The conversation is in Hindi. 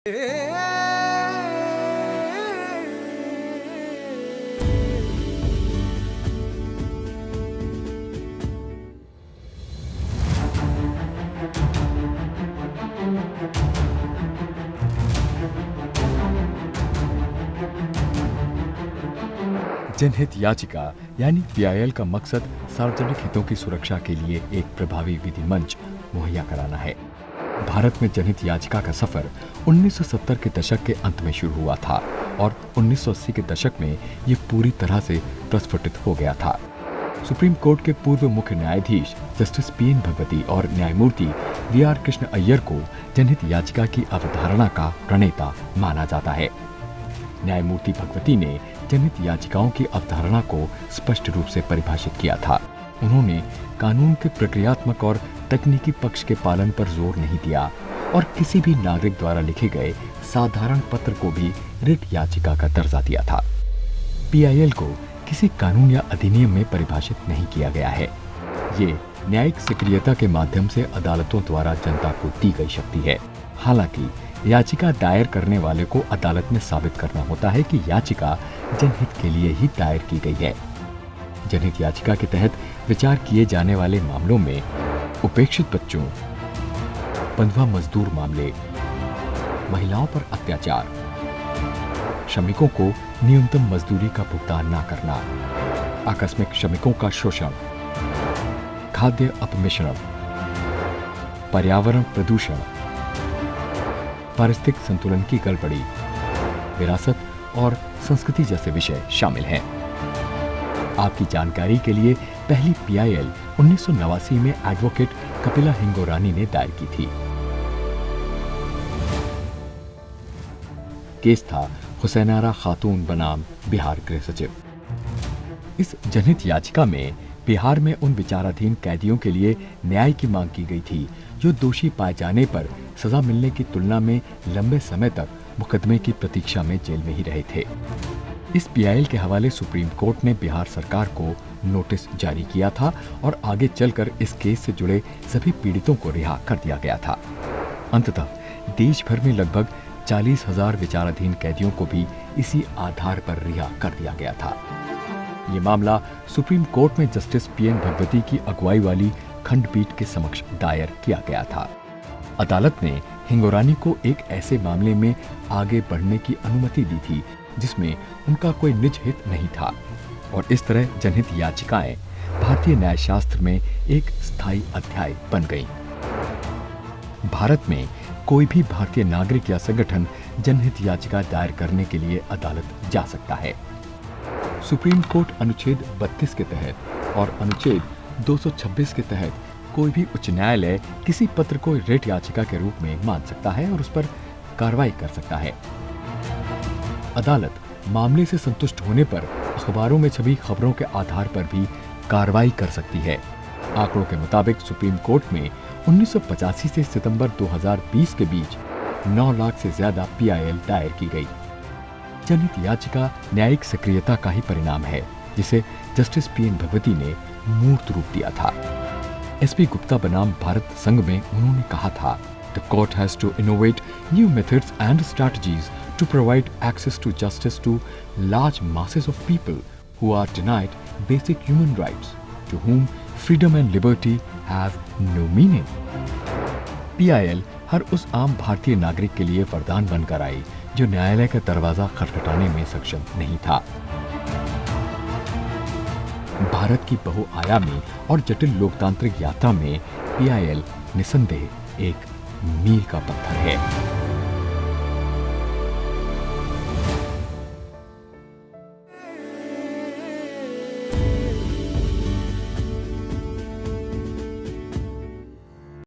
जनहित याचिका यानी पीआईएल का मकसद सार्वजनिक हितों की सुरक्षा के लिए एक प्रभावी विधि मंच मुहैया कराना है। भारत में जनहित याचिका का सफर 1970 के दशक के अंत में शुरू हुआ था और 1980 के दशक में ये पूरी तरह से प्रस्फुटित हो गया था। सुप्रीम कोर्ट के पूर्व मुख्य न्यायाधीश जस्टिस पीएन भगवती और न्यायमूर्ति वीआर कृष्ण अय्यर को जनहित याचिका की अवधारणा का प्रणेता माना जाता है। न्यायमूर्ति भगवती ने जनहित याचिकाओं की अवधारणा को स्पष्ट रूप से परिभाषित किया था। उन्होंने कानून के प्रक्रियात्मक और तकनीकी पक्ष के पालन पर जोर नहीं दिया और किसी भी नागरिक द्वारा लिखे गए साधारण पत्र को भी रिट याचिका का दर्जा दिया था। पीआईएल को किसी कानून या अधिनियम में परिभाषित नहीं किया गया है। ये न्यायिक सक्रियता के माध्यम से अदालतों द्वारा जनता को दी गई शक्ति है। हालांकि याचिका दायर करने वाले को अदालत में साबित करना होता है कि याचिका जनहित के लिए ही दायर की गई है। जनहित याचिका के तहत विचार किए जाने वाले मामलों में उपेक्षित बच्चों, बंधुआ मजदूर मामले, महिलाओं पर अत्याचार, श्रमिकों को न्यूनतम मजदूरी का भुगतान न करना, आकस्मिक श्रमिकों का शोषण, खाद्य अपमिश्रण, पर्यावरण प्रदूषण, पारिस्थितिक संतुलन की गड़बड़ी, विरासत और संस्कृति जैसे विषय शामिल हैं। आपकी जानकारी के लिए पहली पीआईएल 1989 में एडवोकेट कपिला हिंगोरानी ने दायर की थी। केस था हुसैनारा खातून बनाम बिहार गृह सचिव। इस जनहित याचिका में बिहार में उन विचाराधीन कैदियों के लिए न्याय की मांग की गई थी जो दोषी पाए जाने पर सजा मिलने की तुलना में लंबे समय तक मुकदमे की प्रतीक्षा में जेल में ही रहे थे। इस पीआईएल के हवाले सुप्रीम कोर्ट ने बिहार सरकार को नोटिस जारी किया था और आगे चलकर इस केस से जुड़े सभी पीड़ितों को रिहा कर दिया गया था। अंततः देश भर में लगभग 40,000 विचाराधीन कैदियों को भी इसी आधार पर रिहा कर दिया गया था। ये मामला सुप्रीम कोर्ट में जस्टिस पीएन भगवती की अगुवाई वाली खंडपीठ के समक्ष दायर किया गया था। अदालत ने हिंगोरानी को एक ऐसे मामले में आगे बढ़ने की अनुमति दी थी जिसमें उनका कोई निज हित नहीं था और इस तरह जनहित याचिकाएं भारतीय न्यायशास्त्र में एक स्थायी अध्याय बन गईं। भारत में कोई भी भारतीय नागरिक या संगठन जनहित याचिका दायर करने के लिए अदालत जा सकता है। सुप्रीम कोर्ट अनुच्छेद 32 के तहत और अनुच्छेद 226 के तहत कोई भी उच्च न्यायालय किसी पत्र को रिट याचिका के रूप में मान सकता है और उस पर कार्रवाई कर सकता है। अदालत मामले से संतुष्ट होने पर अखबारों में छपी खबरों के आधार पर भी कार्रवाई कर सकती है। आंकड़ों के मुताबिक सुप्रीम कोर्ट में 1985 से सितंबर 2020 के बीच 9 लाख से ज्यादा पीआईएल दायर की गई। जनहित याचिका न्यायिक सक्रियता का ही परिणाम है जिसे जस्टिस पीएन भगवती ने मूर्त रूप दिया था। एसपी गुप्ता बनाम भारत संघ में उन्होंने कहा था, The court has to innovate new methods and strategies to provide access to justice to large masses of people who are denied basic human rights, to whom freedom and liberty have no meaning. PIL हर उस आम भारतीय नागरिक के लिए वरदान बनकर आई जो न्यायालय का दरवाजा खटखटाने में सक्षम नहीं था। भारत की बहुआयामी और जटिल लोकतांत्रिक यात्रा में पीआईएल निसंदेह एक मील का पत्थर है।